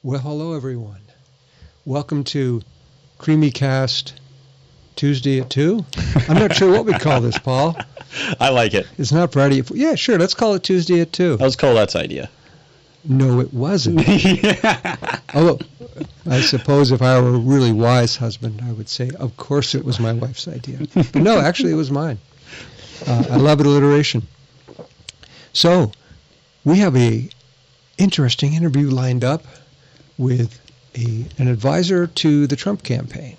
Well, hello, everyone. Welcome to Creemee Cast Tuesday at 2. I'm not sure what we call this, Paul. I like it. It's not Friday. Yeah, sure. Let's call it Tuesday at 2. That was Colette's idea. No, it wasn't. Although, I suppose if I were a really wise husband, I would say, of course it was my wife's idea. But no, actually, it was mine. I love alliteration. So, we have a interesting interview lined up with an advisor to the Trump campaign.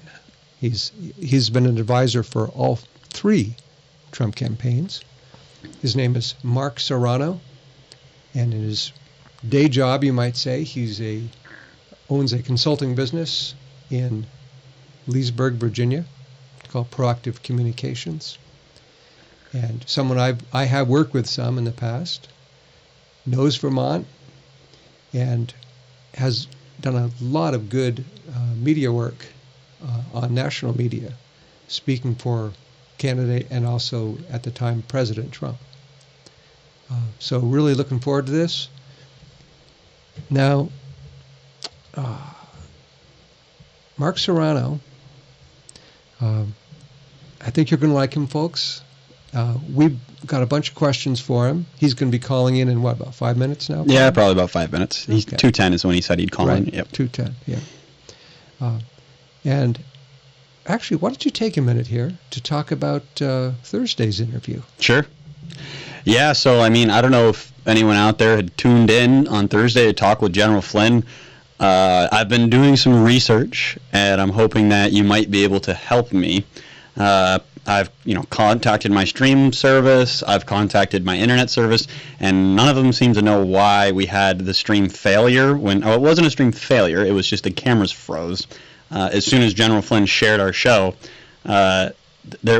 He's been an advisor for all three Trump campaigns. His name is Mark Serrano, and in his day job, you might say, owns a consulting business in Leesburg, Virginia, called Proactive Communications. And someone I have worked with some in the past, knows Vermont, and has done a lot of good media work on national media, speaking for candidate and also at the time President Trump. So really looking forward to this. Now, Mark Serrano, I think you're going to like him, folks. We've got a bunch of questions for him. He's going to be calling in about 5 minutes now? Probably? Yeah, probably about 5 minutes. He's okay. 2:10 is when he said he'd call in. Yep. 2:10, yeah. And actually, why don't you take a minute here to talk about Thursday's interview? Sure. Yeah, so, I don't know if anyone out there had tuned in on Thursday to talk with General Flynn. I've been doing some research, and I'm hoping that you might be able to help me. I've contacted my stream service, I've contacted my internet service, and none of them seem to know why we had the stream failure. It wasn't a stream failure, it was just the cameras froze. As soon as General Flynn shared our show, it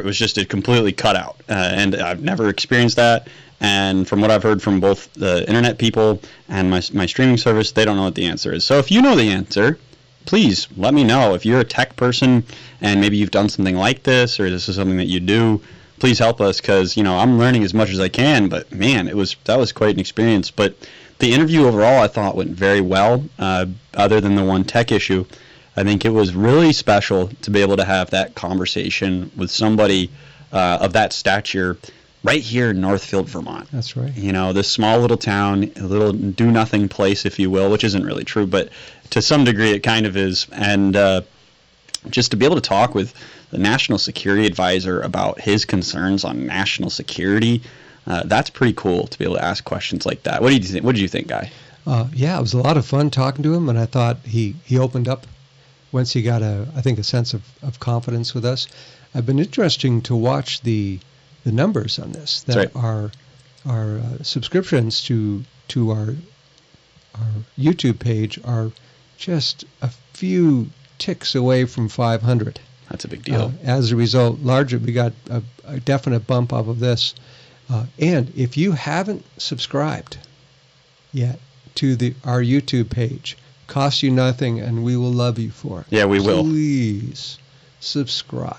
was just completely cut out, and I've never experienced that. And from what I've heard from both the internet people and my streaming service, they don't know what the answer is. So if you know the answer, please let me know. If you're a tech person and maybe you've done something like this, or this is something that you do, please help us, because I'm learning as much as I can. But man, that was quite an experience. But the interview overall, I thought, went very well. Other than the one tech issue, I think it was really special to be able to have that conversation with somebody of that stature right here in Northfield, Vermont. That's right. This small little town, a little do-nothing place, if you will, which isn't really true, but to some degree it kind of is. And just to be able to talk with the National Security Advisor about his concerns on national security, that's pretty cool to be able to ask questions like that. What did you think, Guy? Yeah, it was a lot of fun talking to him, and I thought he opened up once he got a sense of confidence with us. It's been interesting to watch the numbers on this. That right. our subscriptions to our YouTube page are just a few ticks away from 500. That's a big deal. As a result, we got a definite bump off of this. And if you haven't subscribed yet to our YouTube page, costs you nothing, and we will love you for it. Yeah, we will. Please subscribe.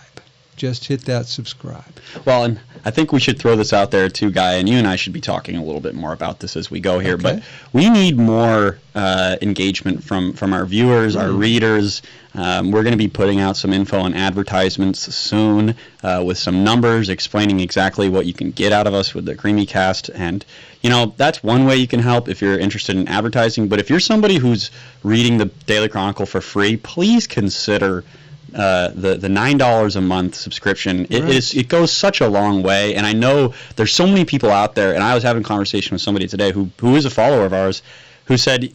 Just hit that subscribe. Well, and I think we should throw this out there too, Guy, and you and I should be talking a little bit more about this as we go here. Okay. But we need more engagement from our viewers, our readers. We're going to be putting out some info and advertisements soon with some numbers explaining exactly what you can get out of us with the Creemee Cast. And, that's one way you can help if you're interested in advertising. But if you're somebody who's reading the Daily Chronicle for free, please consider the $9 a month subscription. It goes such a long way, and I know there's so many people out there, and I was having a conversation with somebody today who is a follower of ours, who said,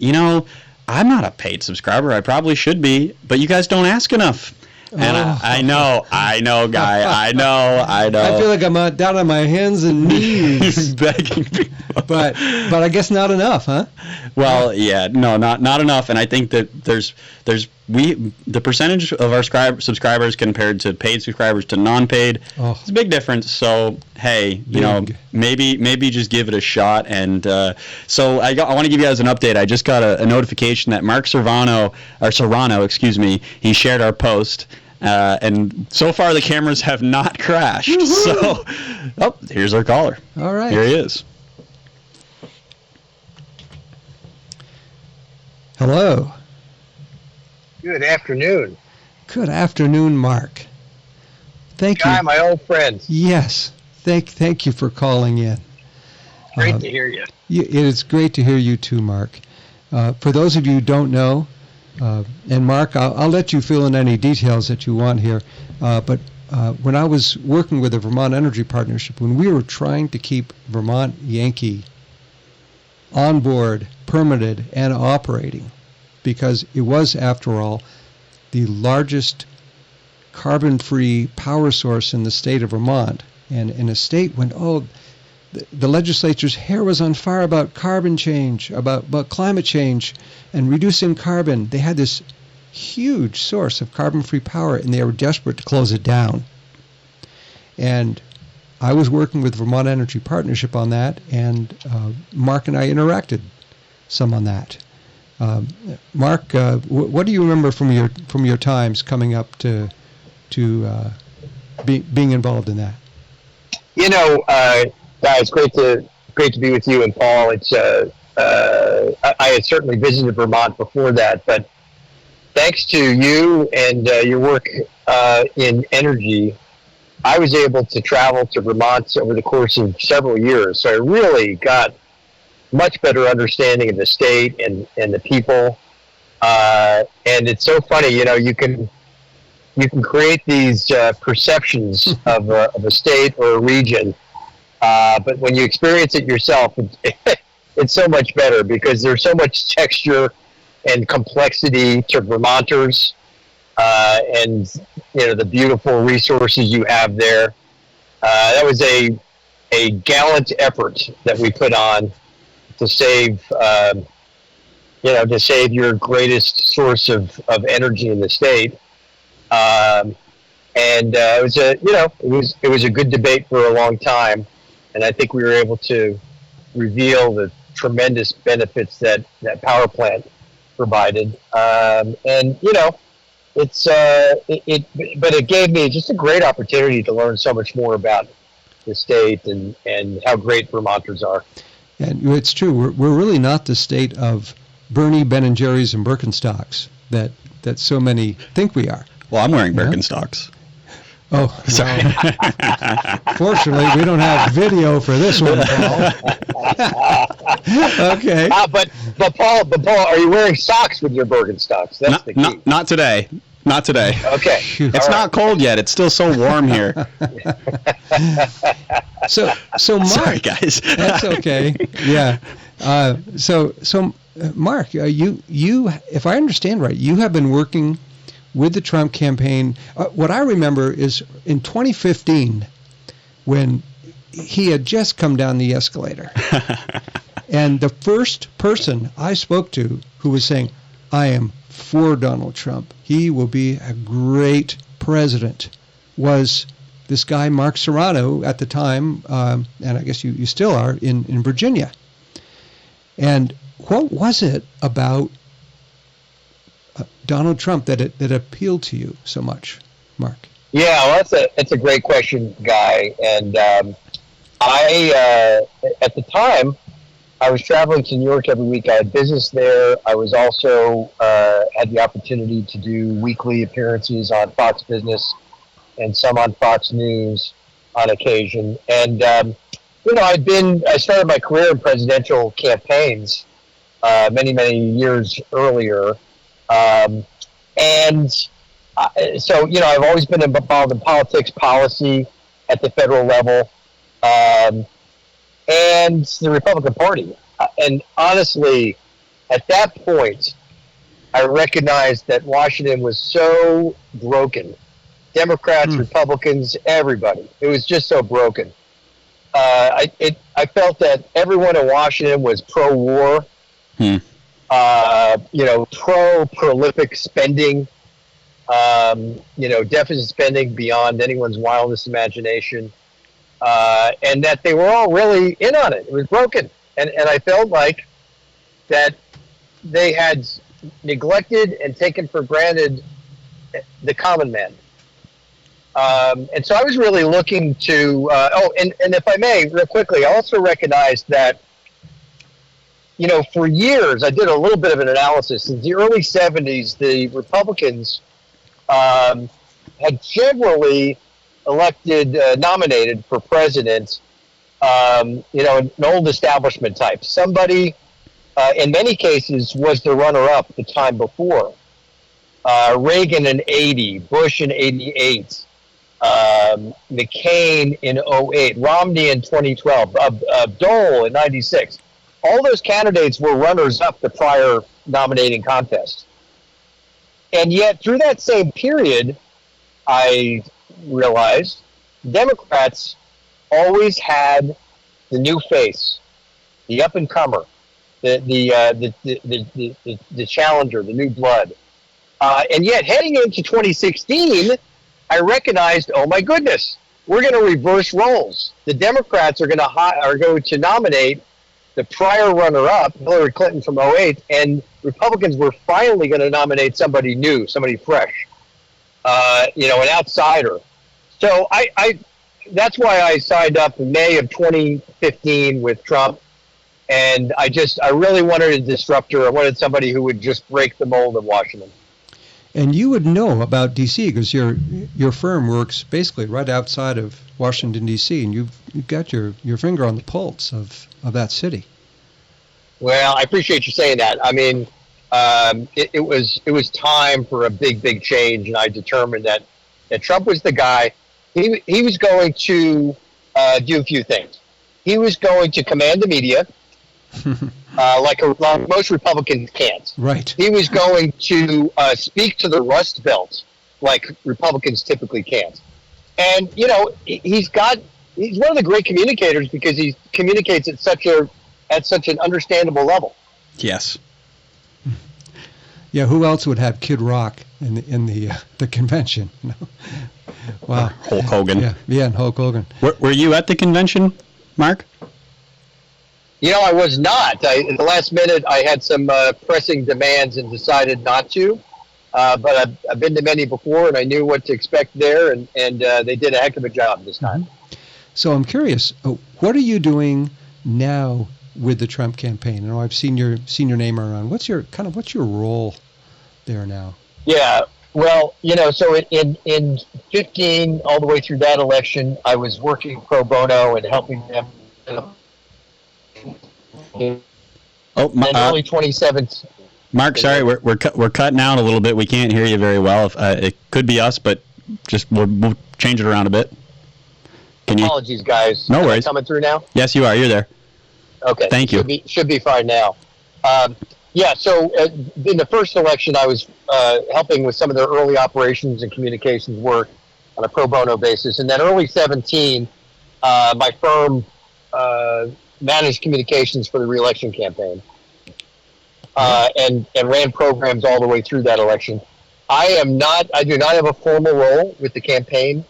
I'm not a paid subscriber, I probably should be, but you guys don't ask enough. And I know, Guy, I know. I feel like I'm down on my hands and knees. Begging people. But I guess not enough, huh? Well, yeah, no, not enough. And I think that the percentage of our subscribers compared to paid subscribers to non-paid, it's a big difference. So hey, maybe just give it a shot. And so I want to give you guys an update. I just got a notification that Mark Serrano, he shared our post. And so far the cameras have not crashed. Woo-hoo! So, here's our caller. All right. Here he is. Hello. Good afternoon. Good afternoon, Mark. Thank Guy, you. my old friend. Yes. Thank you for calling in. Great to hear you. It is great to hear you too, Mark. For those of you who don't know, and Mark, I'll let you fill in any details that you want here, but when I was working with the Vermont Energy Partnership, when we were trying to keep Vermont Yankee on board, permitted, and operating, because it was, after all, the largest carbon-free power source in the state of Vermont, and in a state when, the legislature's hair was on fire about carbon change, about climate change, and reducing carbon. They had this huge source of carbon-free power, and they were desperate to close it down. And I was working with Vermont Energy Partnership on that, and Mark and I interacted some on that. Mark, what do you remember from your times coming up to being involved in that? You know, guys, great to be with you and Paul. It's I had certainly visited Vermont before that, but thanks to you and your work in energy, I was able to travel to Vermont over the course of several years. So I really got much better understanding of the state and the people. And it's so funny, you can create these perceptions of a state or a region, but when you experience it yourself, it's so much better because there's so much texture and complexity to Vermonters, and the beautiful resources you have there. That was a gallant effort that we put on to save your greatest source of energy in the state. And it was a good debate for a long time, and I think we were able to reveal the tremendous benefits that power plant provided. But it gave me just a great opportunity to learn so much more about the state and how great Vermonters are. And it's true. We're really not the state of Bernie, Ben & Jerry's, and Birkenstocks that so many think we are. Well, I'm wearing Birkenstocks. Oh, sorry. Fortunately, we don't have video for this one, Paul. Okay. But Paul, are you wearing socks with your Birkenstocks? That's the key. Not today. Not today. Okay. It's not cold yet. It's still so warm here. So Mark, sorry, guys. That's okay. Yeah. So Mark, you, if I understand right, you have been working with the Trump campaign. What I remember is in 2015, when he had just come down the escalator, and the first person I spoke to who was saying, "I am for Donald Trump. He will be a great president," was this guy, Mark Serrano, at the time, and I guess you still are, in Virginia. And what was it about Donald Trump that appealed to you so much, Mark? Yeah, well, that's a great question, Guy. And I at the time, I was traveling to New York every week. I had business there. I was also had the opportunity to do weekly appearances on Fox Business and some on Fox News on occasion. And I started my career in presidential campaigns many years earlier. So I've always been involved in politics, policy at the federal level, and the Republican Party. And honestly, at that point, I recognized that Washington was so broken. Democrats, Republicans, everybody. It was just so broken. I felt that everyone in Washington was pro-war, pro-prolific spending, deficit spending beyond anyone's wildest imagination, and that they were all really in on it. It was broken. And I felt like that they had neglected and taken for granted the common man. And so I was really looking to, and if I may, real quickly, I also recognized that for years, I did a little bit of an analysis. Since the early 70s, the Republicans had generally nominated for president, an old establishment type. Somebody, in many cases, was the runner-up the time before. Reagan in 80, Bush in 88, McCain in 08, Romney in 2012, Dole in 96. All those candidates were runners-up the prior nominating contest. And yet, through that same period, I realized Democrats always had the new face, the up-and-comer, the challenger, the new blood. And yet, heading into 2016, I recognized, oh my goodness, we're going to reverse roles. The Democrats are going to nominate the prior runner-up, Hillary Clinton from 08, and Republicans were finally going to nominate somebody new, somebody fresh, an outsider. So that's why I signed up in May of 2015 with Trump, and I really wanted a disruptor. I wanted somebody who would just break the mold of Washington. And you would know about D.C. because your firm works basically right outside of Washington, D.C., and you've got your finger on the pulse of that city. Well, I appreciate you saying that. I mean, it was time for a big change, and I determined that Trump was the guy. He was going to do a few things. He was going to command the media, like most Republicans can't. Right. He was going to speak to the Rust Belt, like Republicans typically can't. And he's one of the great communicators because he communicates at such an understandable level. Yes. Yeah. Who else would have Kid Rock in the convention? Wow. Hulk Hogan. Yeah, and Hulk Hogan. Were you at the convention, Mark? I was not. In the last minute, I had some pressing demands and decided not to. But I've been to many before, and I knew what to expect there, and they did a heck of a job this time. So I'm curious, what are you doing now with the Trump campaign? I know I've seen your name around. What's your role there now? Yeah. Well, so in 15, all the way through that election, I was working pro bono and helping them. Early 2017. Mark, sorry, we're cutting out a little bit. We can't hear you very well. It could be us, but just we'll change it around a bit. Apologies, guys. No worries. Coming through now? Yes, you are. You're there. Okay. Thank you. Should be fine now. So in the first election, I was helping with some of the early operations and communications work on a pro bono basis. And then early 17, my firm managed communications for the re-election campaign and ran programs all the way through that election. I do not have a formal role with the campaign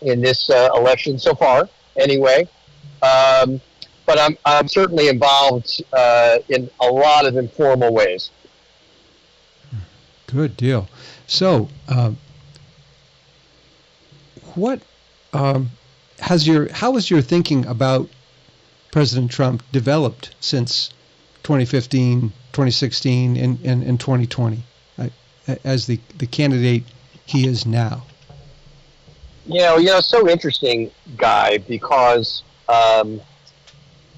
in this election so far, anyway. But I'm certainly involved in a lot of informal ways. Good deal. So, how has your thinking about President Trump developed since 2015, 2016, and 2020 as the candidate he is now? So interesting, Guy, because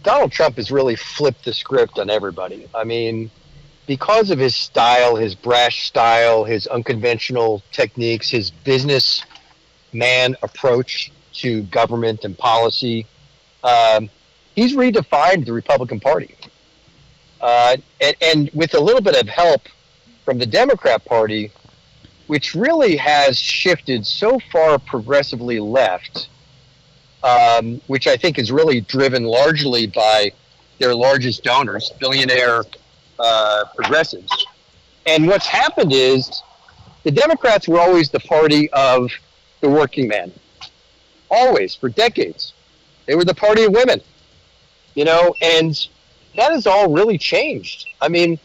Donald Trump has really flipped the script on everybody. I mean, because of his style, his brash style, his unconventional techniques, his businessman approach to government and policy, he's redefined the Republican Party. And with a little bit of help from the Democrat Party, which really has shifted so far progressively left, which I think is really driven largely by their largest donors, billionaire progressives. And what's happened is the Democrats were always the party of the working man. Always, for decades. They were the party of women. And that has all really changed. I mean,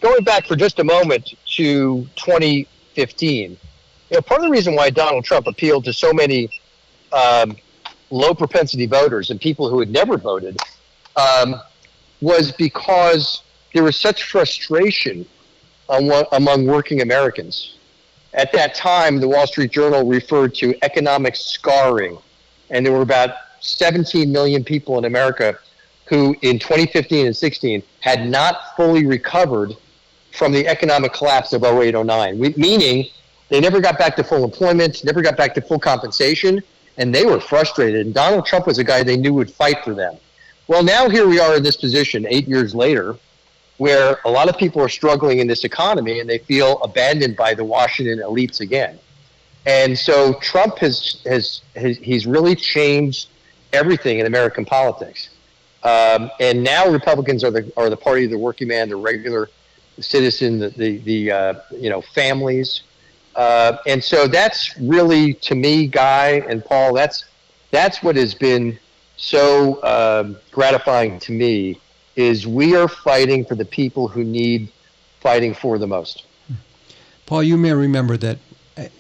going back for just a moment to 2015, part of the reason why Donald Trump appealed to so many low propensity voters and people who had never voted was because there was such frustration among working Americans. At that time, the Wall Street Journal referred to economic scarring, and there were about 17 million people in America who in 2015 and 16 had not fully recovered from the economic collapse of 0809, meaning they never got back to full employment, never got back to full compensation, and they were frustrated. And Donald Trump was a guy they knew would fight for them. Well, now here we are in this position 8 years later, where a lot of people are struggling in this economy and they feel abandoned by the Washington elites again. And so Trump he's really changed everything in American politics. And now Republicans are the party of the working man, the regular citizen, the families. And so that's really, to me, Guy and Paul, that's what has been so gratifying to me, is we are fighting for the people who need fighting for the most. Paul, you may remember that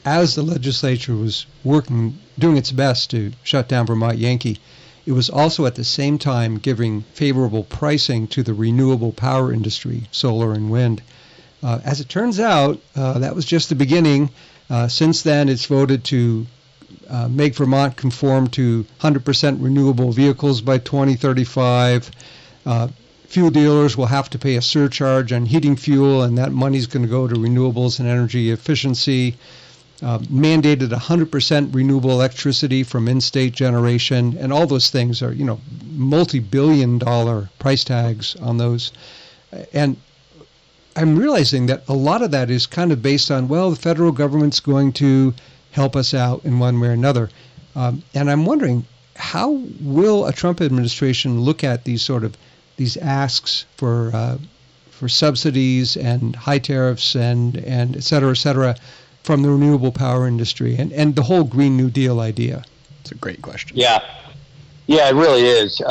as the legislature was doing its best to shut down Vermont Yankee, it was also at the same time giving favorable pricing to the renewable power industry, solar and wind. As it turns out, that was just the beginning. Since then, it's voted to make Vermont conform to 100% renewable vehicles by 2035. Fuel dealers will have to pay a surcharge on heating fuel, and that money's going to go to renewables and energy efficiency. Mandated 100% renewable electricity from in-state generation, and all those things are, multi-billion-dollar price tags on those. And I'm realizing that a lot of that is kind of based on, well, the federal government's going to help us out in one way or another. And I'm wondering, how will a Trump administration look at these asks for subsidies and high tariffs and et cetera, from the renewable power industry and the whole Green New Deal idea? It's a great question. Yeah, it really is.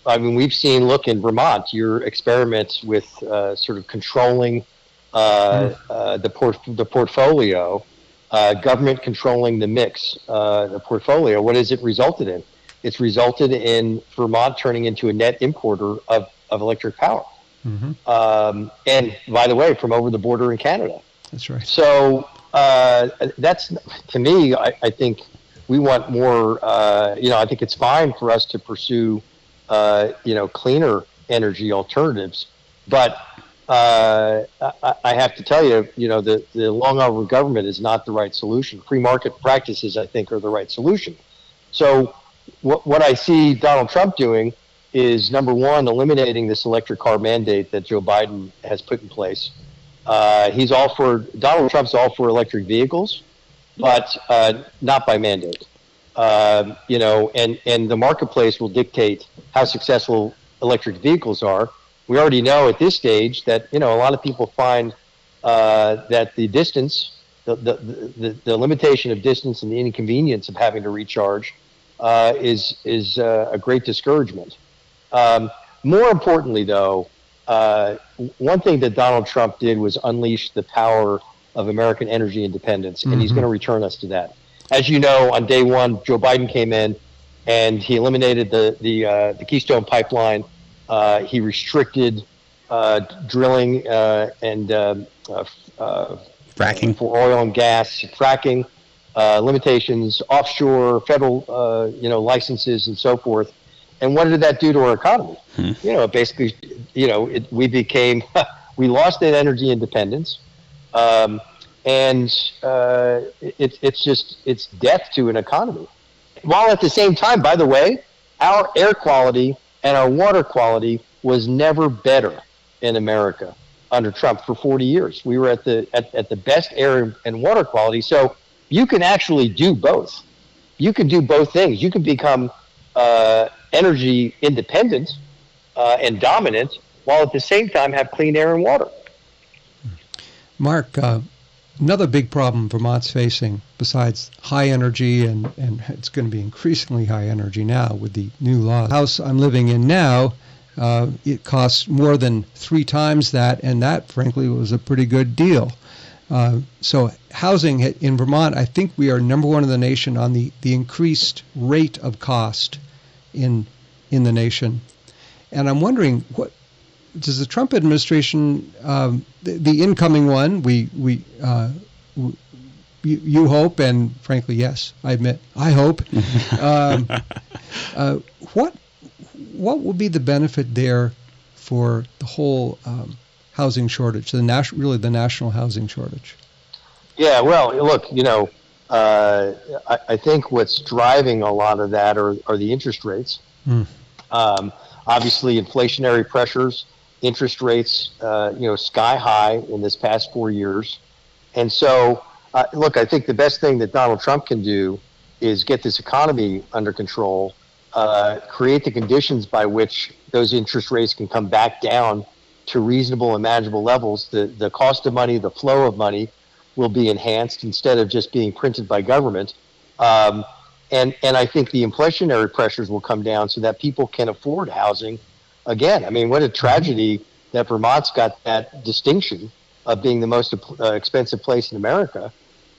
We've seen, look, in Vermont, your experiments with sort of controlling the portfolio, government controlling the mix, the portfolio. What has it resulted in? It's resulted in Vermont turning into a net importer of electric power. Mm-hmm. And by the way, from over the border in Canada. That's right. So that's, to me, I think we want more, I think it's fine for us to pursue, cleaner energy alternatives. But I have to tell you, the long arm of government is not the right solution. Free market practices, I think, are the right solution. So what I see Donald Trump doing is, number one, eliminating this electric car mandate that Joe Biden has put in place. Donald Trump's all for electric vehicles, but not by mandate. And the marketplace will dictate how successful electric vehicles are. We already know at this stage that, a lot of people find that the distance, the limitation of distance and the inconvenience of having to recharge is a great discouragement. More importantly, though, one thing that Donald Trump did was unleash the power of American energy independence, and he's going to return us to that. As you know, on day one, Joe Biden came in and he eliminated the Keystone Pipeline. He restricted drilling and fracking for oil and gas, fracking, limitations, offshore, federal, licenses and so forth. And what did that do to our economy? Basically, we lost that energy independence. It's death to an economy. While at the same time, by the way, our air quality and our water quality was never better in America under Trump for 40 years. We were at the best air and water quality. So you can actually do both. You can do both things. You can become energy independent and dominant, while at the same time have clean air and water. Mark, another big problem Vermont's facing, besides high energy, and it's going to be increasingly high energy now with the new law. The house I'm living in now, it costs more than 3 times that, and that, frankly, was a pretty good deal. So housing in Vermont, I think we are number one in the nation on the increased rate of cost in the nation. And I'm wondering, what does the Trump administration, the incoming one, you hope, and frankly, yes, I admit, I hope. What will be the benefit there for the whole housing shortage, the national housing shortage? Yeah, well, look, I think what's driving a lot of that are the interest rates. Obviously, inflationary pressures, interest rates, sky high in this past 4 years. And so, look, I think the best thing that Donald Trump can do is get this economy under control, create the conditions by which those interest rates can come back down to reasonable and manageable levels. The cost of money, the flow of money will be enhanced instead of just being printed by government. And I think the inflationary pressures will come down so that people can afford housing again. I mean, what a tragedy that Vermont's got that distinction of being the most expensive place in America.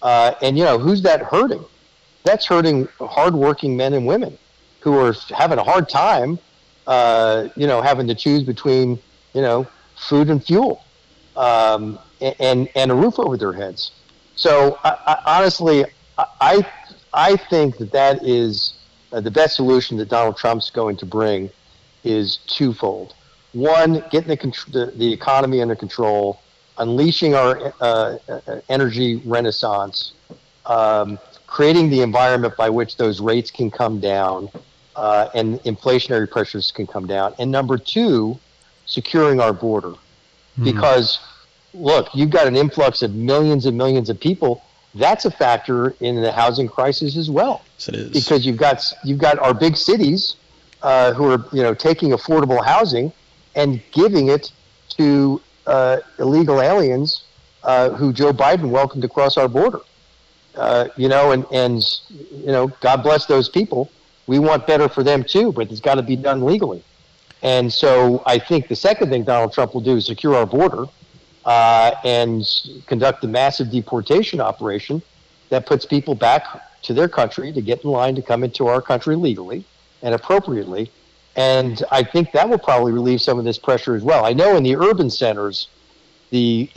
And who's that hurting? That's hurting hardworking men and women who are having a hard time, having to choose between, food and fuel, and a roof over their heads. So honestly, I think that is the best solution that Donald Trump's going to bring is twofold. One, getting the economy under control, unleashing our energy renaissance, creating the environment by which those rates can come down, and inflationary pressures can come down. And number two, securing our border. Because, look, you've got an influx of millions and millions of people. That's a factor in the housing crisis as well. Yes, it is. Because you've got our big cities who are taking affordable housing and giving it to illegal aliens who Joe Biden welcomed across our border. And God bless those people. We want better for them too, but it's got to be done legally. And so I think the second thing Donald Trump will do is secure our border and conduct a massive deportation operation that puts people back to their country to get in line to come into our country legally and appropriately. And I think that will probably relieve some of this pressure as well. I know in the urban centers, the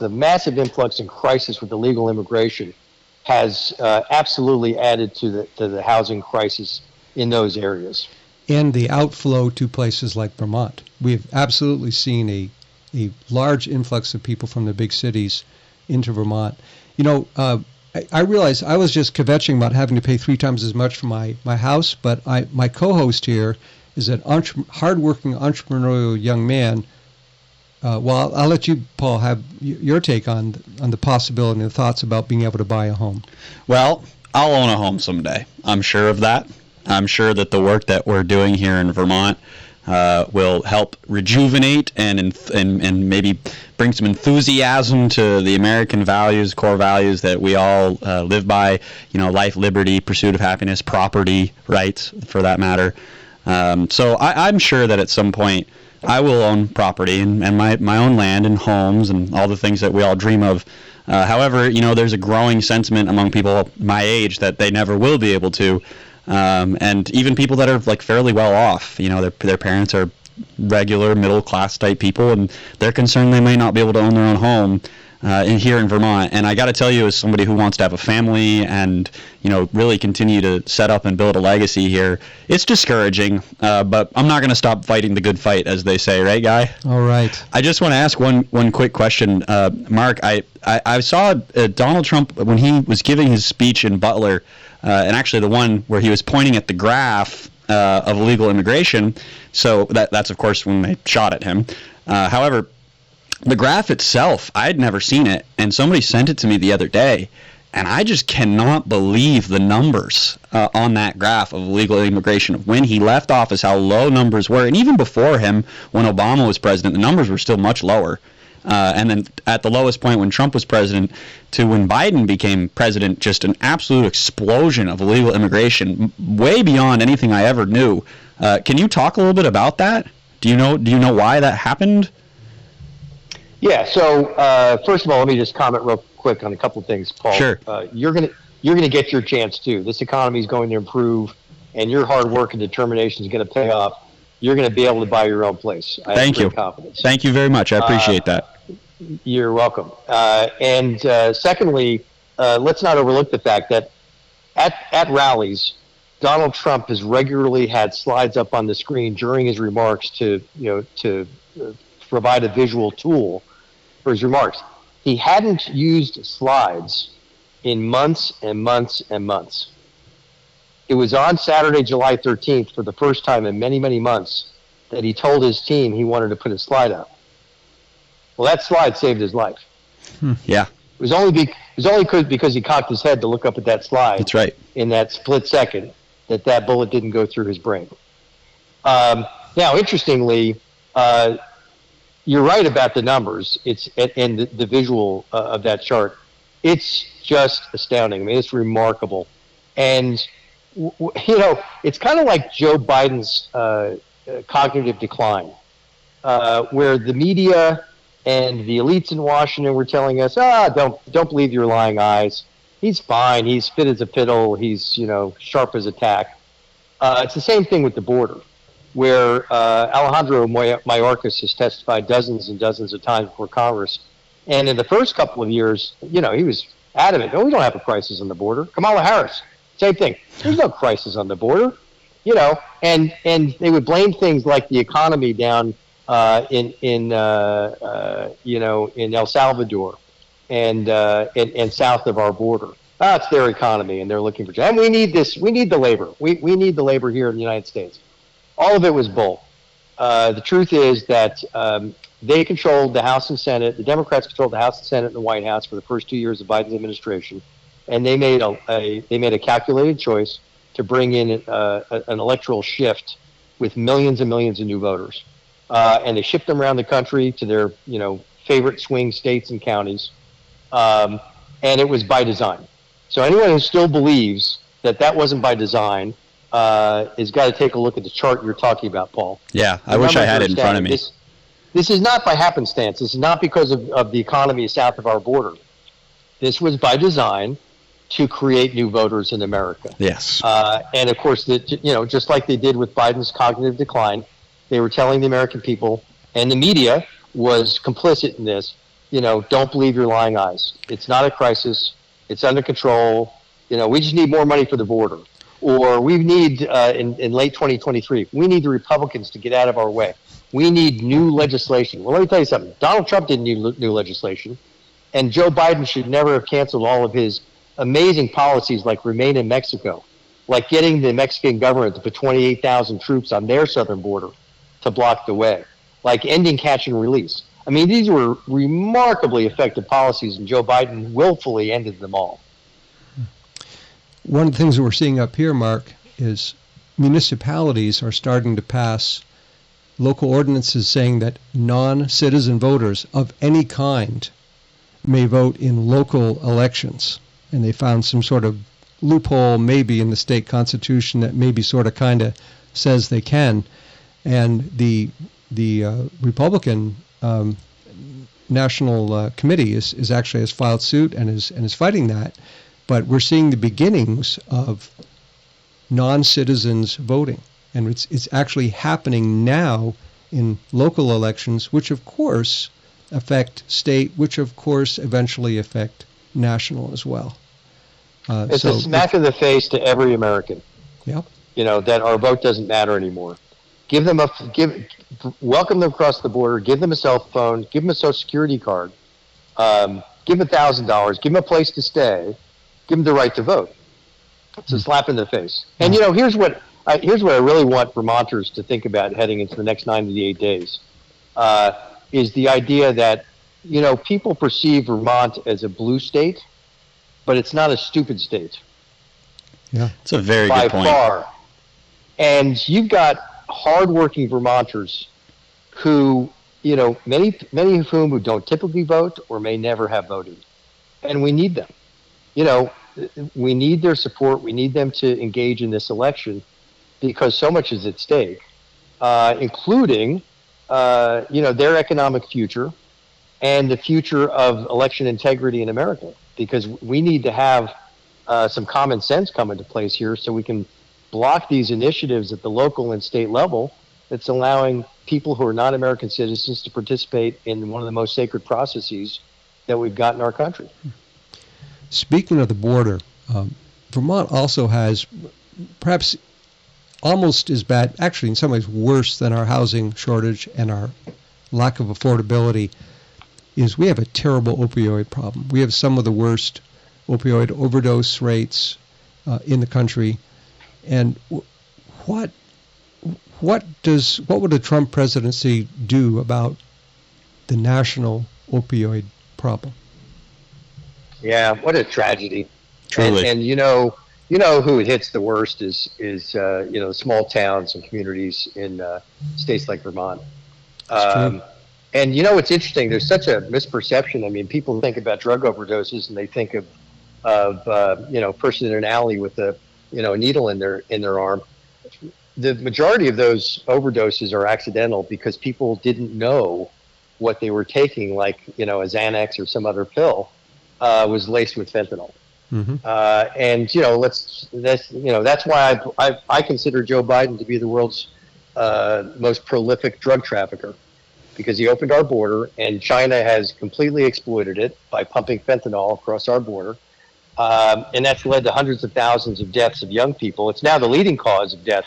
massive influx and crisis with illegal immigration has absolutely added to the housing crisis in those areas. And the outflow to places like Vermont. We've absolutely seen a large influx of people from the big cities into Vermont. I realized I was just kvetching about having to pay 3 times as much for my house, but my co-host here is an hardworking entrepreneurial young man. Well, I'll let you, Paul, have your take on the possibility and the thoughts about being able to buy a home. Well, I'll own a home someday. I'm sure of that. I'm sure that the work that we're doing here in Vermont will help rejuvenate and maybe bring some enthusiasm to the American values, core values that we all live by. Life, liberty, pursuit of happiness, property rights, for that matter. So I'm sure that at some point I will own property and my own land and homes and all the things that we all dream of. However, there's a growing sentiment among people my age that they never will be able to. And even people that are fairly well off, their parents are regular middle class type people, and they're concerned they may not be able to own their own home here in Vermont. And I got to tell you, as somebody who wants to have a family and really continue to set up and build a legacy here, it's discouraging. But I'm not going to stop fighting the good fight, as they say, right, Guy? All right. I just want to ask one quick question, Mark. I saw Donald Trump when he was giving his speech in Butler. And actually the one where he was pointing at the graph of illegal immigration. So that's, of course, when they shot at him. However, the graph itself, I'd never seen it, and somebody sent it to me the other day, and I just cannot believe the numbers on that graph of illegal immigration. When he left office, how low numbers were. And even before him, when Obama was president, the numbers were still much lower. And then at the lowest point when Trump was president to when Biden became president, just an absolute explosion of illegal immigration, way beyond anything I ever knew. Can you talk a little bit about that? Do you know why that happened? Yeah. So first of all, let me just comment real quick on a couple of things, Paul. Sure. You're gonna get your chance too. This economy is going to improve, and your hard work and determination is going to pay off. you're going to be able to buy your own place. I Thank have you. great confidence. Thank you very much. I appreciate that. You're welcome. And secondly, let's not overlook the fact that at rallies, Donald Trump has regularly had slides up on the screen during his remarks to provide a visual tool for his remarks. He hadn't used slides in months and months and months. It was on Saturday, July 13th, for the first time in many, many months, that he told his team he wanted to put a slide up. Well, that slide saved his life. Yeah. It was only because he cocked his head to look up at that slide. That's right. In that split second, that bullet didn't go through his brain. Now, interestingly, you're right about the numbers. And the visual of that chart. It's just astounding. I mean, it's remarkable. And it's kind of like Joe Biden's cognitive decline, where the media and the elites in Washington were telling us, don't believe your lying eyes. He's fine. He's fit as a fiddle. He's, sharp as a tack. It's the same thing with the border, where Alejandro Mayorkas has testified dozens and dozens of times before Congress. And in the first couple of years, he was adamant, we don't have a crisis on the border. Kamala Harris, same thing. There's no crisis on the border. And they would blame things like the economy down in El Salvador and south of our border. It's their economy, and they're looking for jobs. And we need this. We need the labor. We need the labor here in the United States. All of it was bull. The truth is that they controlled the House and Senate. The Democrats controlled the House and Senate and the White House for the first 2 years of Biden's administration, and they made a calculated choice to bring in an electoral shift with millions and millions of new voters, and they shipped them around the country to their favorite swing states and counties, and it was by design. So anyone who still believes that wasn't by design has got to take a look at the chart you're talking about, Paul. Yeah, I wish I had it in front of me. This is not by happenstance. This is not because of the economy south of our border. This was by design to create new voters in America. Yes. And of course, just like they did with Biden's cognitive decline, they were telling the American people, and the media was complicit in this, don't believe your lying eyes. It's not a crisis. It's under control. We just need more money for the border. Or we need, in late 2023, we need the Republicans to get out of our way. We need new legislation. Well, let me tell you something. Donald Trump didn't need new legislation. And Joe Biden should never have canceled all of his amazing policies like Remain in Mexico, like getting the Mexican government to put 28,000 troops on their southern border to block the way, like ending catch and release. I mean, these were remarkably effective policies, and Joe Biden willfully ended them all. One of the things that we're seeing up here, Mark, is municipalities are starting to pass local ordinances saying that non-citizen voters of any kind may vote in local elections. And they found some sort of loophole maybe in the state constitution that maybe sort of kind of says they can. And the Republican National Committee is actually has filed suit and is fighting that. But we're seeing the beginnings of non-citizens voting, and it's actually happening now in local elections, which of course affect state, which of course eventually affect national as well. It's a smack in the face to every American. Yep. That our vote doesn't matter anymore. Welcome them across the border. Give them a cell phone. Give them a Social Security card. Give them $1,000. Give them a place to stay. Give them the right to vote. It's a slap in the face. And here's what I really want Vermonters to think about heading into the next 98 days, is the idea that people perceive Vermont as a blue state, but it's not a stupid state. Yeah, it's a very good point. By far. And you've got hardworking Vermonters who, many of whom who don't typically vote or may never have voted, and we need them. We need their support. We need them to engage in this election because so much is at stake, including, their economic future and the future of election integrity in America, because we need to have some common sense come into place here so we can block these initiatives at the local and state level that's allowing people who are not American citizens to participate in one of the most sacred processes that we've got in our country. Speaking of the border, Vermont also has perhaps almost as bad, actually in some ways worse than our housing shortage and our lack of affordability, is we have a terrible opioid problem. We have some of the worst opioid overdose rates in the country. And what would the Trump presidency do about the national opioid problem? Yeah, what a tragedy. Truly. And you know who it hits the worst is small towns and communities in states like Vermont. And it's interesting. There's such a misperception. I mean, people think about drug overdoses and they think of a person in an alley with a needle in their arm. The majority of those overdoses are accidental because people didn't know what they were taking, like a Xanax or some other pill, was laced with fentanyl. Mm-hmm. That's why I consider Joe Biden to be the world's most prolific drug trafficker, because he opened our border and China has completely exploited it by pumping fentanyl across our border. And that's led to hundreds of thousands of deaths of young people. It's now the leading cause of death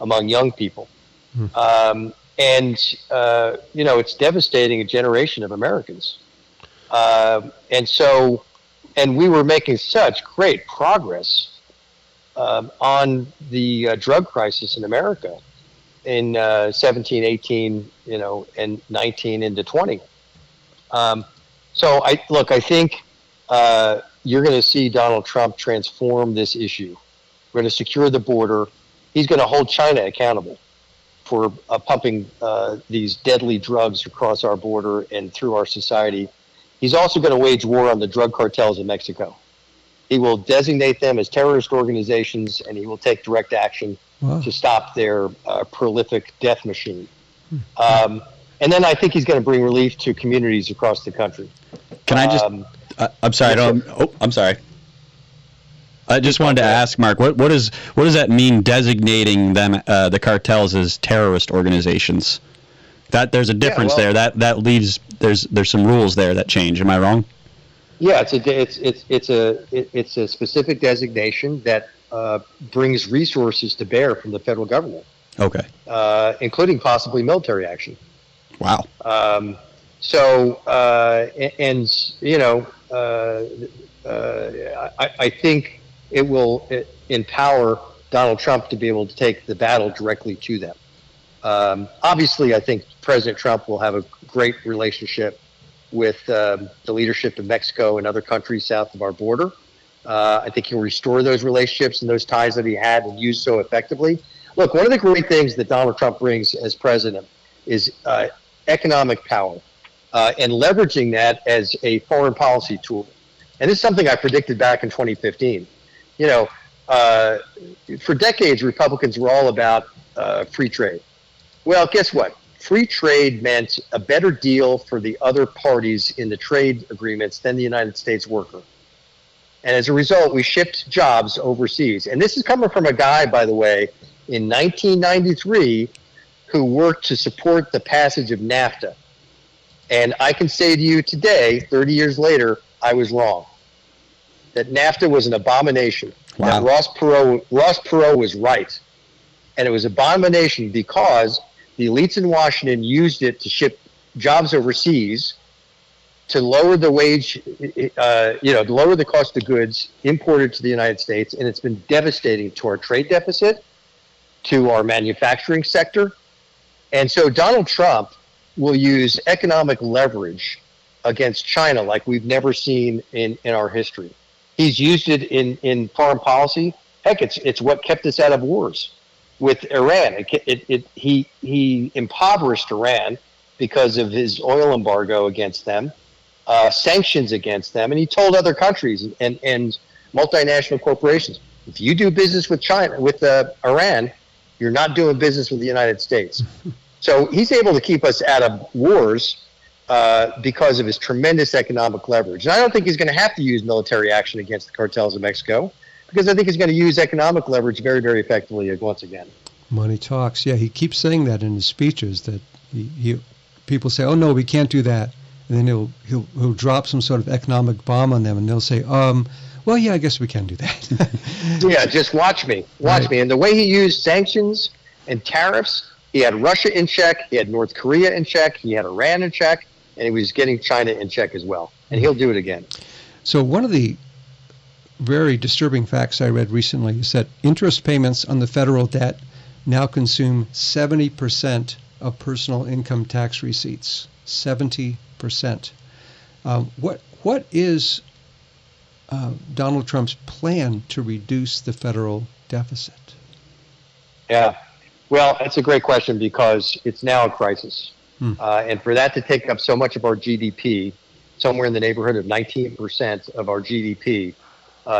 among young people. Mm. It's devastating a generation of Americans. And we were making such great progress on the drug crisis in America in 17, 18, and 19 into 20. I think you're going to see Donald Trump transform this issue. We're going to secure the border. He's going to hold China accountable for pumping these deadly drugs across our border and through our society. He's also going to wage war on the drug cartels in Mexico. He will designate them as terrorist organizations, and he will take direct action to stop their prolific death machine. And then I think he's going to bring relief to communities across the country. Can I just... I'm sorry. I'm sorry. I just wanted to ask, Mark, what does that mean, designating them, the cartels, as terrorist organizations? That there's a difference there. That leaves there's some rules there that change. Am I wrong? Yeah, it's a specific designation that brings resources to bear from the federal government. Okay. Including possibly military action. Wow. I think it will empower Donald Trump to be able to take the battle directly to them. Obviously, I think President Trump will have a great relationship with the leadership of Mexico and other countries south of our border. I think he'll restore those relationships and those ties that he had and used so effectively. Look, one of the great things that Donald Trump brings as president is economic power and leveraging that as a foreign policy tool. And this is something I predicted back in 2015. For decades, Republicans were all about free trade. Well, guess what? Free trade meant a better deal for the other parties in the trade agreements than the United States worker. And as a result, we shipped jobs overseas. And this is coming from a guy, by the way, in 1993, who worked to support the passage of NAFTA. And I can say to you today, 30 years later, I was wrong. That NAFTA was an abomination. Wow. That Ross Perot was right. And it was an abomination because the elites in Washington used it to ship jobs overseas, to lower the wage, to lower the cost of goods imported to the United States. And it's been devastating to our trade deficit, to our manufacturing sector. And so Donald Trump will use economic leverage against China like we've never seen in our history. He's used it in foreign policy. Heck, it's what kept us out of wars with Iran. He impoverished Iran because of his oil embargo against them, sanctions against them, and he told other countries and multinational corporations, if you do business with China, with Iran, you're not doing business with the United States. So he's able to keep us out of wars because of his tremendous economic leverage. And I don't think he's going to have to use military action against the cartels of Mexico, because I think he's going to use economic leverage very, very effectively once again. Money talks. Yeah, he keeps saying that in his speeches, that people say, "Oh no, we can't do that," and then he'll drop some sort of economic bomb on them, and they'll say, "Well, yeah, I guess we can do that." Yeah, just watch me. Watch me. And the way he used sanctions and tariffs, he had Russia in check, he had North Korea in check, he had Iran in check, and he was getting China in check as well. And he'll do it again. So one of the very disturbing facts I read recently is that interest payments on the federal debt now consume 70% of personal income tax receipts. 70%. What is Donald Trump's plan to reduce the federal deficit? Yeah, well, that's a great question because it's now a crisis. And for that to take up so much of our GDP, somewhere in the neighborhood of 19% of our GDP,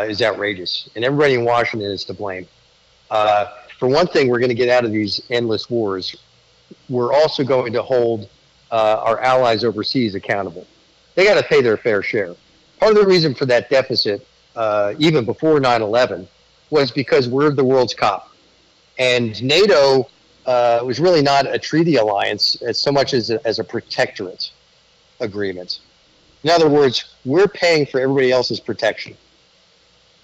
is outrageous. And everybody in Washington is to blame. For one thing, we're going to get out of these endless wars. We're also going to hold our allies overseas accountable. They got to pay their fair share. Part of the reason for that deficit, even before 9/11, was because we're the world's cop. And NATO was really not a treaty alliance as so much as a protectorate agreement. In other words, we're paying for everybody else's protection.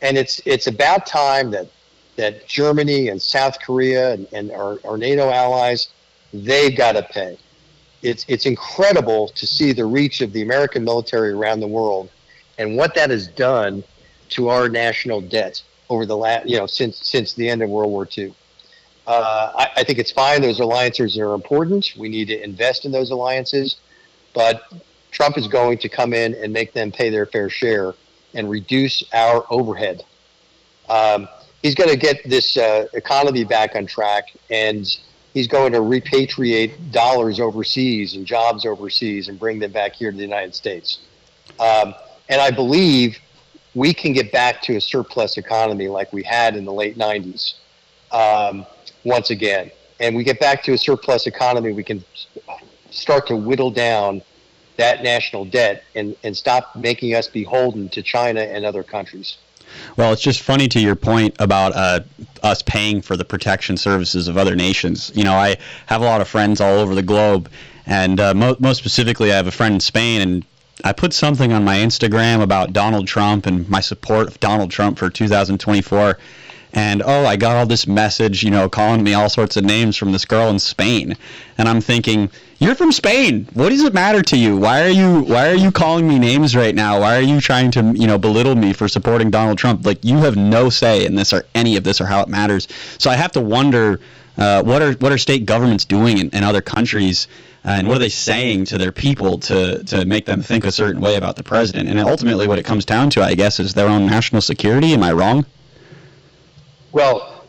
And it's about time that Germany and South Korea and our NATO allies, they've got to pay. It's incredible to see the reach of the American military around the world and what that has done to our national debt over the last, since the end of World War II. I think it's fine. Those alliances are important. We need to invest in those alliances, but Trump is going to come in and make them pay their fair share and reduce our overhead. He's going to get this economy back on track, and he's going to repatriate dollars overseas and jobs overseas and bring them back here to the United States. And I believe we can get back to a surplus economy like we had in the late 90s once again. And we get back to a surplus economy, we can start to whittle down that national debt and stop making us beholden to China and other countries. Well, it's just funny to your point about us paying for the protection services of other nations. I have a lot of friends all over the globe, and most specifically, I have a friend in Spain, and I put something on my Instagram about Donald Trump and my support of Donald Trump for 2024. And I got all this message, calling me all sorts of names from this girl in Spain. And I'm thinking, you're from Spain. What does it matter to you? Why are you calling me names right now? Why are you trying to, belittle me for supporting Donald Trump? Like, you have no say in this or any of this or how it matters. So I have to wonder, what are state governments doing in other countries? And what are they saying to their people to make them think a certain way about the president? And ultimately what it comes down to, I guess, is their own national security. Am I wrong? Well,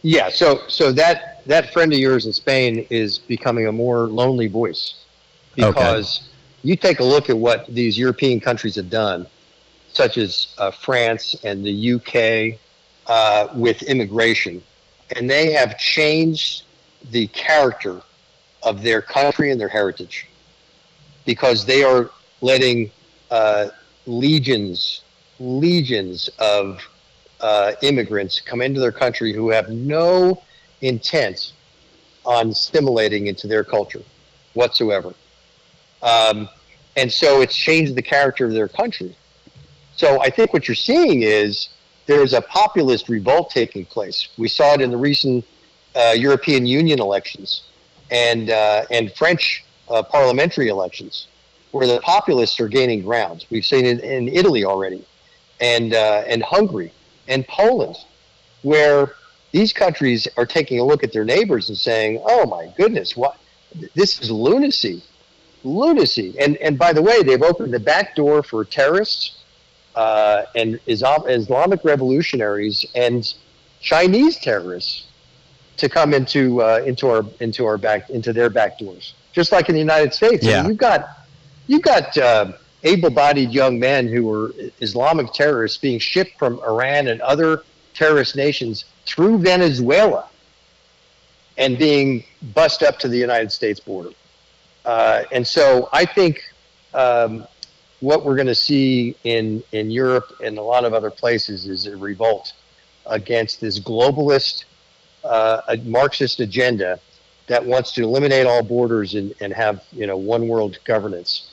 yeah. So that friend of yours in Spain is becoming a more lonely voice because you take a look at what these European countries have done, such as France and the UK with immigration, and they have changed the character of their country and their heritage because they are letting legions of immigrants come into their country who have no intent on assimilating into their culture whatsoever. And so it's changed the character of their country. So I think what you're seeing is there's a populist revolt taking place. We saw it in the recent European Union elections and French parliamentary elections, where the populists are gaining ground. We've seen it in Italy already, and Hungary, and Poland, where these countries are taking a look at their neighbors and saying, "Oh my goodness, what? This is lunacy." And by the way, they've opened the back door for terrorists and Islamic revolutionaries and Chinese terrorists to come into their back doors, just like in the United States. Yeah. I mean, you've got able-bodied young men who were Islamic terrorists being shipped from Iran and other terrorist nations through Venezuela and being bussed up to the United States border. And so I think what we're going to see in Europe and a lot of other places is a revolt against this globalist a Marxist agenda that wants to eliminate all borders and have one world governance.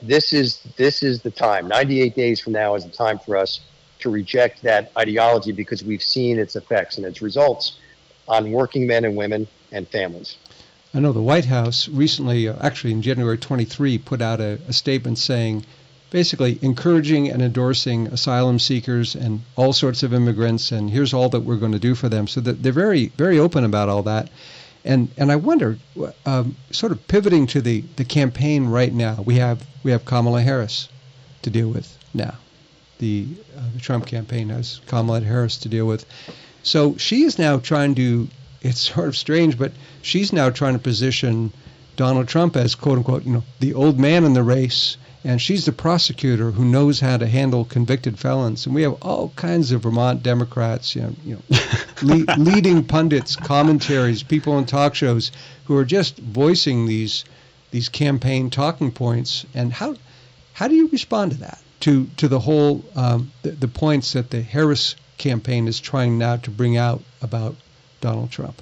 This is the time. 98 days from now is the time for us to reject that ideology, because we've seen its effects and its results on working men and women and families. I know the White House recently, actually in January 23, put out a statement saying, basically encouraging and endorsing asylum seekers and all sorts of immigrants, and here's all that we're going to do for them. So that they're very, very open about all that. And I wonder, sort of pivoting to the campaign right now, we have Kamala Harris to deal with now. The Trump campaign has Kamala Harris to deal with. So she is now trying to, it's sort of strange, but she's now trying to position Donald Trump as, quote unquote, the old man in the race, and she's the prosecutor who knows how to handle convicted felons. And we have all kinds of Vermont Democrats, leading pundits, commentaries, people on talk shows who are just voicing these campaign talking points. And how do you respond to that? To the whole the points that the Harris campaign is trying now to bring out about Donald Trump?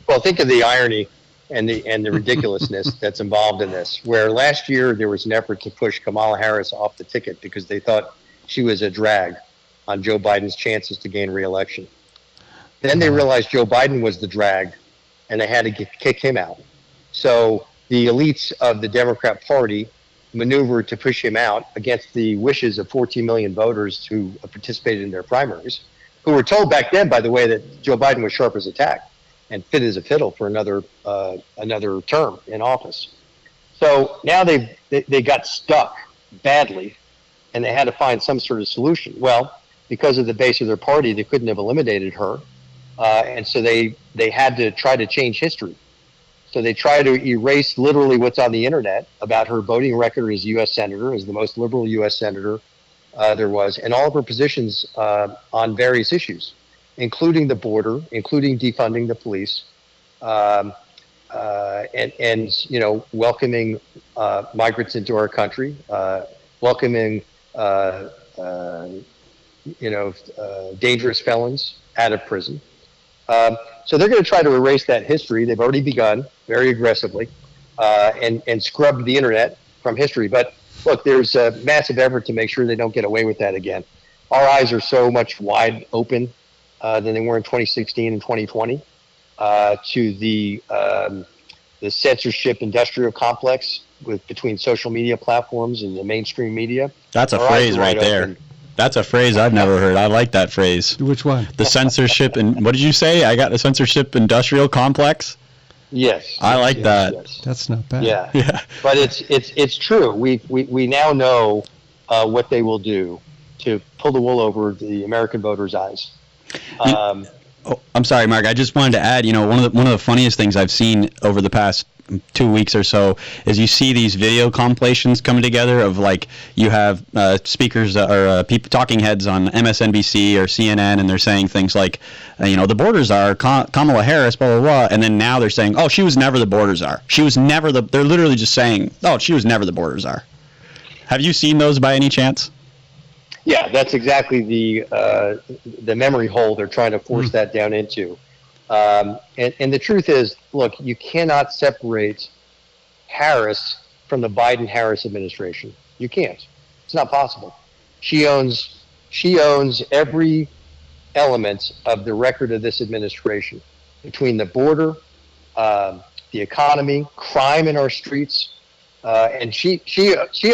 Well, think of the irony and the ridiculousness that's involved in this, where last year there was an effort to push Kamala Harris off the ticket because they thought she was a drag on Joe Biden's chances to gain re-election. Then they realized Joe Biden was the drag, and they had to kick him out. So the elites of the Democrat Party maneuvered to push him out against the wishes of 14 million voters who participated in their primaries, who were told back then, by the way, that Joe Biden was sharp as a tack and fit as a fiddle for another term in office. So now they got stuck badly, and they had to find some sort of solution. Well, because of the base of their party, they couldn't have eliminated her, and so they had to try to change history. So they try to erase literally what's on the internet about her voting record as a U.S. senator, as the most liberal U.S. senator there was, and all of her positions on various issues, including the border, including defunding the police, and welcoming migrants into our country, welcoming dangerous felons out of prison. So they're going to try to erase that history. They've already begun very aggressively, and scrub the internet from history. But look, there's a massive effort to make sure they don't get away with that again. Our eyes are so much wide open than they were in 2016 and 2020 to the censorship industrial complex between social media platforms and the mainstream media. That's a phrase right there. Open. That's a phrase I've never heard. I like that phrase. Which one? The censorship, and what did you say? I got the censorship industrial complex? Yes. I like that. Yes. That's not bad. Yeah. But it's true. We now know what they will do to pull the wool over the American voters' eyes. I'm sorry, Mark. I just wanted to add, one of the funniest things I've seen over the past 2 weeks or so is you see these video compilations coming together of, like, you have speakers or people, talking heads on MSNBC or CNN, and they're saying things like, the border czar, Kamala Harris, blah, blah, blah, and then now they're saying, oh, she was never the border czar. She was never they're literally just saying, oh, she was never the border czar. Have you seen those by any chance? Yeah, that's exactly the memory hole they're trying to force that down into. And the truth is, look, you cannot separate Harris from the Biden-Harris administration. You can't. It's not possible. She owns every element of the record of this administration, between the border, the economy, crime in our streets, and she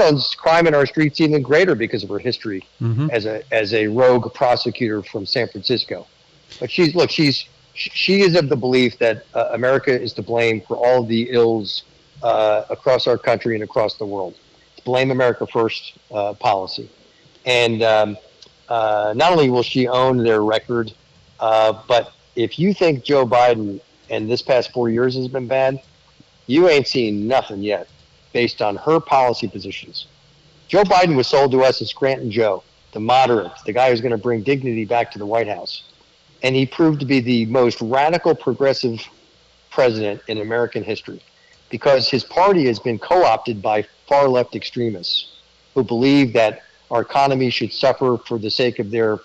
owns crime in our streets even greater because of her history as a rogue prosecutor from San Francisco. But she is of the belief that America is to blame for all of the ills across our country and across the world. It's blame America first policy. And not only will she own their record, but if you think Joe Biden and this past 4 years has been bad, you ain't seen nothing yet based on her policy positions. Joe Biden was sold to us as Scranton Joe, the moderate, the guy who's going to bring dignity back to the White House. And he proved to be the most radical progressive president in American history because his party has been co-opted by far left extremists who believe that our economy should suffer for the sake of their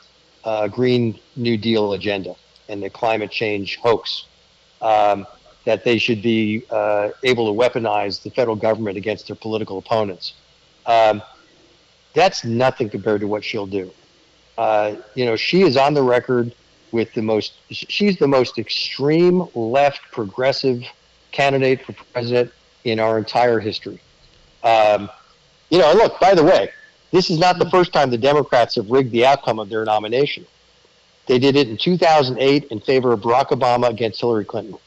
Green New Deal agenda. and the climate change hoax, that they should be able to weaponize the federal government against their political opponents. That's nothing compared to what she'll do. She is on the record with she's the most extreme left progressive candidate for president in our entire history. Look, by the way, this is not the first time the Democrats have rigged the outcome of their nomination. They did it in 2008 in favor of Barack Obama against Hillary Clinton.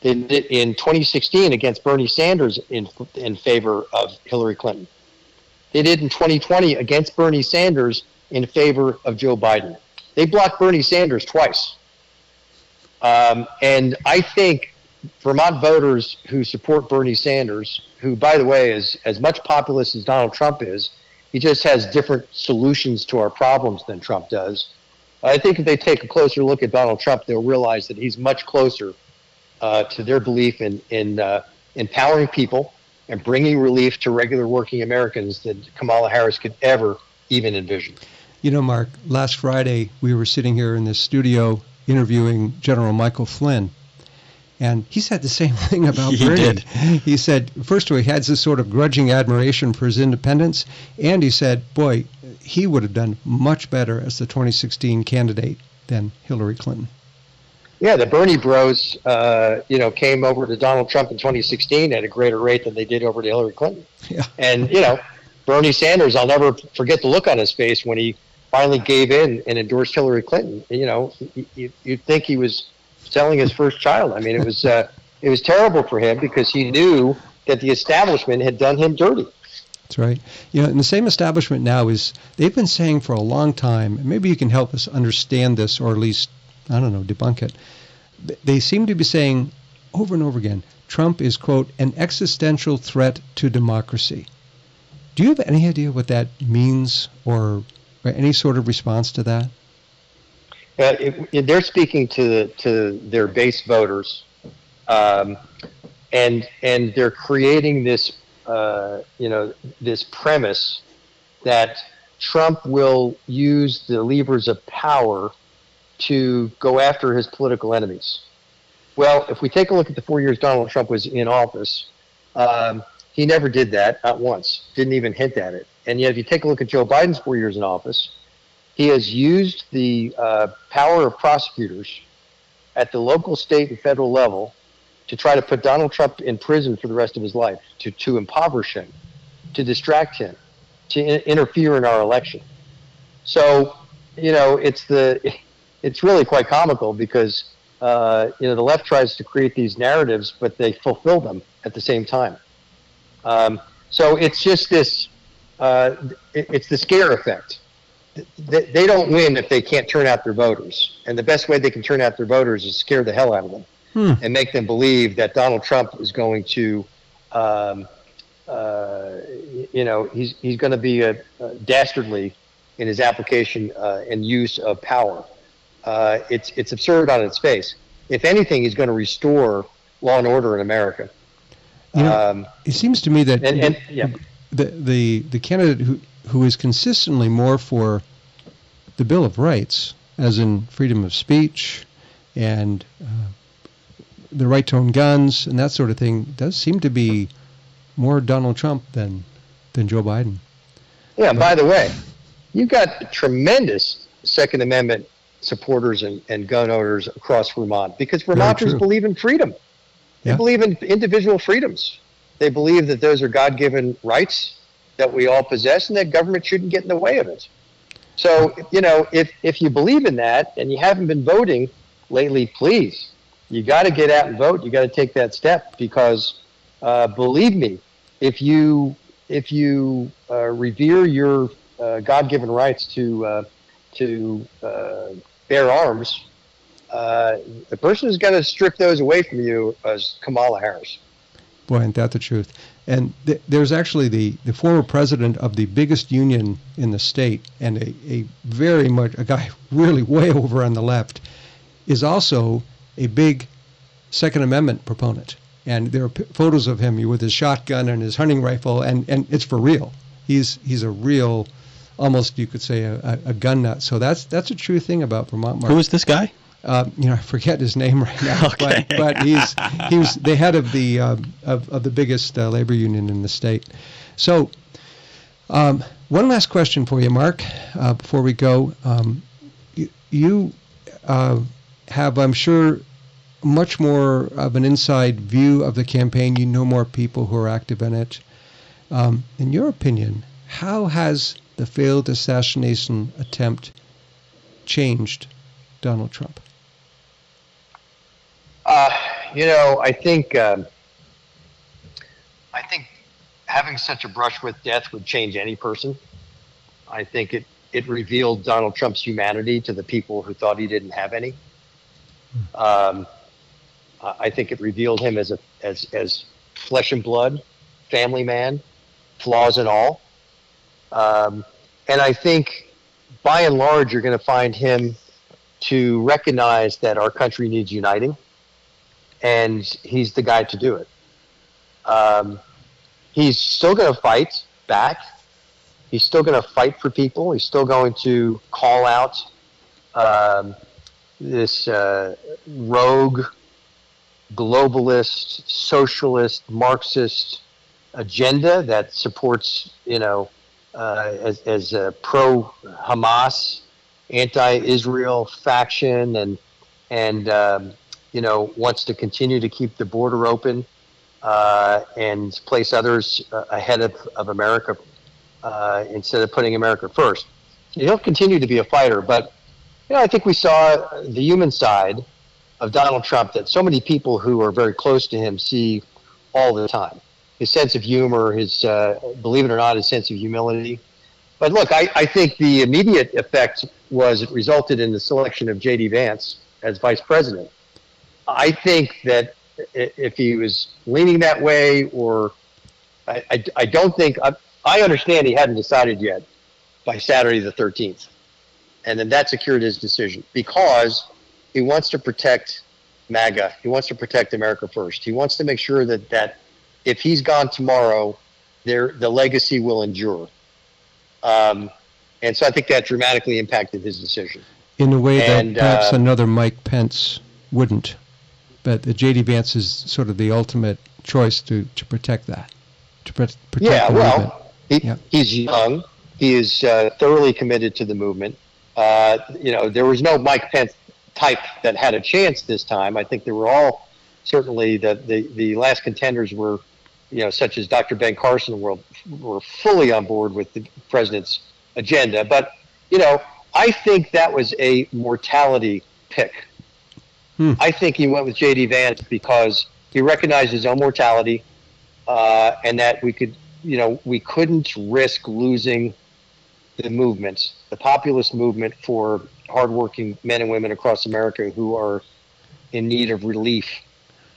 They did it in 2016 against Bernie Sanders in favor of Hillary Clinton. They did in 2020 against Bernie Sanders in favor of Joe Biden. They blocked Bernie Sanders twice. And I think Vermont voters who support Bernie Sanders, who, by the way, is as much populist as Donald Trump is, he just has different solutions to our problems than Trump does. I think if they take a closer look at Donald Trump, they'll realize that he's much closer to their belief in empowering people and bringing relief to regular working Americans than Kamala Harris could ever even envision. Mark, last Friday we were sitting here in this studio interviewing General Michael Flynn, and he said the same thing about Bernie. Did. He said, first of all, he had this sort of grudging admiration for his independence, and he said, boy, he would have done much better as the 2016 candidate than Hillary Clinton. Yeah, the Bernie bros, came over to Donald Trump in 2016 at a greater rate than they did over to Hillary Clinton. Yeah. And, Bernie Sanders, I'll never forget the look on his face when he finally gave in and endorsed Hillary Clinton. You'd think he was selling his first child. I mean, it was terrible for him because he knew that the establishment had done him dirty. That's right. And the same establishment now they've been saying for a long time, and maybe you can help us understand this or at least, I don't know, debunk it. They seem to be saying over and over again, Trump is, quote, an existential threat to democracy. Do you have any idea what that means or any sort of response to that? They're speaking to their base voters, and they're creating this, this premise that Trump will use the levers of power to go after his political enemies. Well, if we take a look at the 4 years Donald Trump was in office, he never did that, not once, didn't even hint at it. And yet if you take a look at Joe Biden's 4 years in office, he has used the power of prosecutors at the local, state, and federal level to try to put Donald Trump in prison for the rest of his life, to impoverish him, to distract him, to interfere in our election. So, it's really quite comical because, the left tries to create these narratives, but they fulfill them at the same time. So it's just this, it's the scare effect. They don't win if they can't turn out their voters. And the best way they can turn out their voters is scare the hell out of them and make them believe that Donald Trump is going to, he's going to be dastardly in his application and use of power. It's absurd on its face. If anything, he's going to restore law and order in America. It seems to me that the candidate who is consistently more for the Bill of Rights, as in freedom of speech and the right to own guns and that sort of thing, does seem to be more Donald Trump than Joe Biden. Yeah, by the way, you've got tremendous Second Amendment supporters and gun owners across Vermont because Vermonters believe in freedom. They believe in individual freedoms. They believe that those are God-given rights that we all possess and that government shouldn't get in the way of it. So, if you believe in that and you haven't been voting lately, please, you got to get out and vote. You got to take that step because, believe me, if you revere your God-given rights to bear arms, the person who's going to strip those away from you is Kamala Harris. Boy, ain't that the truth. And there's actually the former president of the biggest union in the state and a guy really way over on the left is also a big Second Amendment proponent. And there are photos of him with his shotgun and his hunting rifle, and it's for real. He's a real, almost you could say a gun nut. So that's a true thing about Vermont. Mark. Who is this guy? I forget his name right now, Okay. but he was the head of the biggest labor union in the state. So, one last question for you, Mark, before we go. You have, I'm sure, much more of an inside view of the campaign. You know more people who are active in it. In your opinion, how has the failed assassination attempt changed Donald Trump? I think having such a brush with death would change any person. I think it revealed Donald Trump's humanity to the people who thought he didn't have any. I think it revealed him as flesh and blood, family man, flaws and all. And I think, by and large, you're going to find him to recognize that our country needs uniting, and he's the guy to do it. He's still going to fight back. He's still going to fight for people. He's still going to call out this rogue, globalist, socialist, Marxist agenda that supports, as a pro-Hamas, anti-Israel faction, and wants to continue to keep the border open and place others ahead of America instead of putting America first. He'll continue to be a fighter, but I think we saw the human side of Donald Trump that so many people who are very close to him see all the time. His sense of humor, his, believe it or not, his sense of humility. But look, I think the immediate effect was it resulted in the selection of J.D. Vance as vice president. I think that if he was leaning that way, or I don't think, I understand he hadn't decided yet by Saturday the 13th. And then that secured his decision because he wants to protect MAGA. He wants to protect America first. He wants to make sure that if he's gone tomorrow, the legacy will endure. And so I think that dramatically impacted his decision. In a way that perhaps another Mike Pence wouldn't. But the J.D. Vance is sort of the ultimate choice to protect that, to protect the movement. He's young. He is thoroughly committed to the movement. There was no Mike Pence type that had a chance this time. I think they were all, certainly the last contenders were, such as Dr. Ben Carson were fully on board with the president's agenda. But, I think that was a mortality pick. I think he went with J.D. Vance because he recognized his own mortality and that we couldn't risk losing the movement, the populist movement for hardworking men and women across America who are in need of relief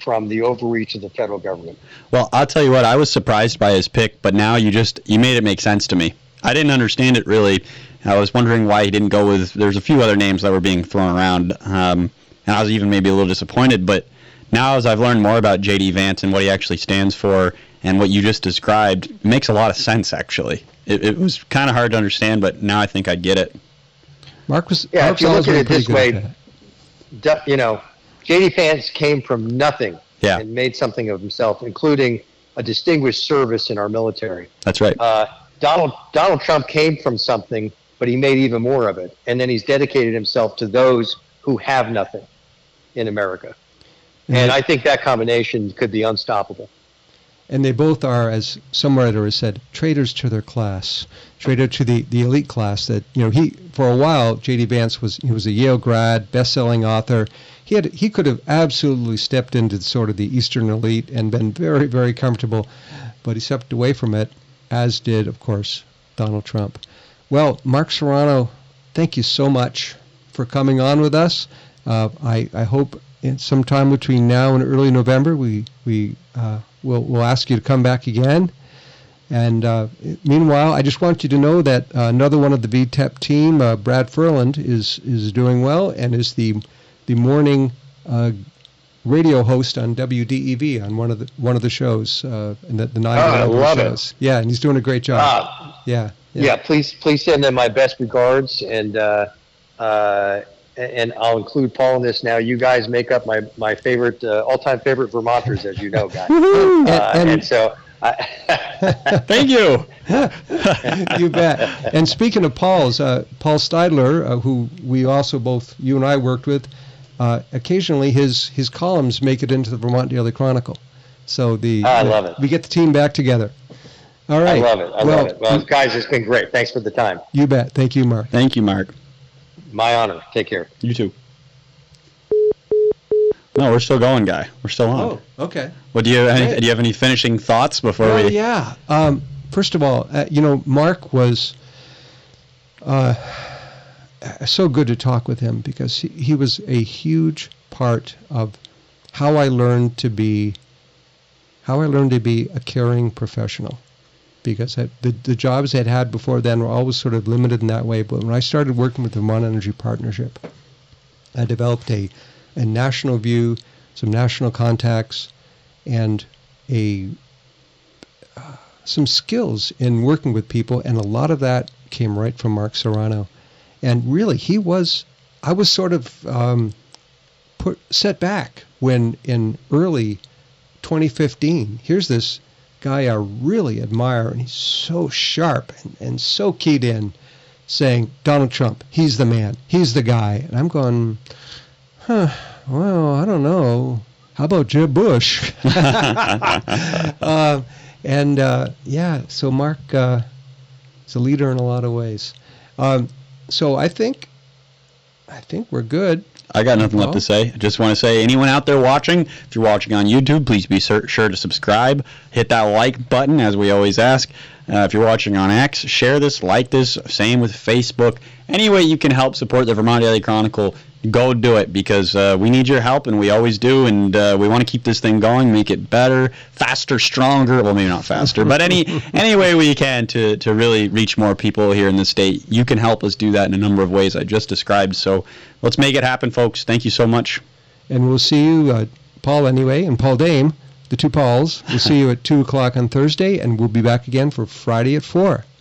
from the overreach of the federal government. Well, I'll tell you what, I was surprised by his pick, but now you made it make sense to me. I didn't understand it really. I was wondering why he didn't go with, there's a few other names that were being thrown around, and I was even maybe a little disappointed, but now as I've learned more about J.D. Vance and what he actually stands for and what you just described, it makes a lot of sense, actually. It was kind of hard to understand, but now I think I get it. Mark's if you look at it this way, that. J.D. Vance came from nothing and made something of himself, including a distinguished service in our military. That's right. Donald Trump came from something, but he made even more of it. And then he's dedicated himself to those who have nothing in America. And I think that combination could be unstoppable. And they both are, as some writer has said, traitors to their class, traitor to the elite class. That he for a while, J.D. Vance was a Yale grad, best-selling author. He could have absolutely stepped into sort of the Eastern elite and been very, very comfortable, but he stepped away from it, as did, of course, Donald Trump. Well, Mark Serrano, thank you so much for coming on with us. I hope in sometime between now and early November we'll ask you to come back again. And meanwhile, I just want you to know that another one of the VTEP team, Brad Furland, is doing well and is the morning radio host on WDEV on one of the shows, the 9 shows. It. Yeah, and he's doing a great job. Yeah. Please send them my best regards, and and I'll include Paul in this now. You guys make up my favorite, all-time favorite Vermonters, as you know, guys. And so, Thank you. You bet. And speaking of Paul's, Paul Steidler, who we also both, you and I worked with, occasionally his columns make it into the Vermont Daily Chronicle. So I love it. We get the team back together. All right. I love it. I love it. Well, guys, it's been great. Thanks for the time. You bet. Thank you, Mark. Thank you, Mark. My honor. Take care. You too. No, we're still going, Guy. We're still on. Oh, okay. Well, do you have any finishing thoughts before we? Yeah. First of all, Mark was so good to talk with him because he was a huge part of how I learned to be a caring professional. Because the jobs I'd had before then were always sort of limited in that way. But when I started working with the Vermont Energy Partnership, I developed a national view, some national contacts, and some skills in working with people. And a lot of that came right from Mark Serrano. And really, I was sort of set back when in early 2015, here's this guy I really admire, and he's so sharp and so keyed in, saying, Donald Trump, he's the man, he's the guy. And I'm going, well, I don't know. How about Jeb Bush? So Mark is a leader in a lot of ways. So I think we're good. I got nothing left to say. I just want to say, anyone out there watching, if you're watching on YouTube, please be sure to subscribe. Hit that like button, as we always ask. If you're watching on X, share this, like this. Same with Facebook. Any way you can help support the Vermont Daily Chronicle, go do it, because we need your help, and we always do, and we want to keep this thing going, make it better, faster, stronger. Well, maybe not faster, but any way we can to really reach more people here in the state. You can help us do that in a number of ways I just described. So let's make it happen, folks. Thank you so much. And we'll see you, Paul anyway, and Paul Dame, the two Pauls. We'll see you at 2 o'clock on Thursday, and we'll be back again for Friday at 4.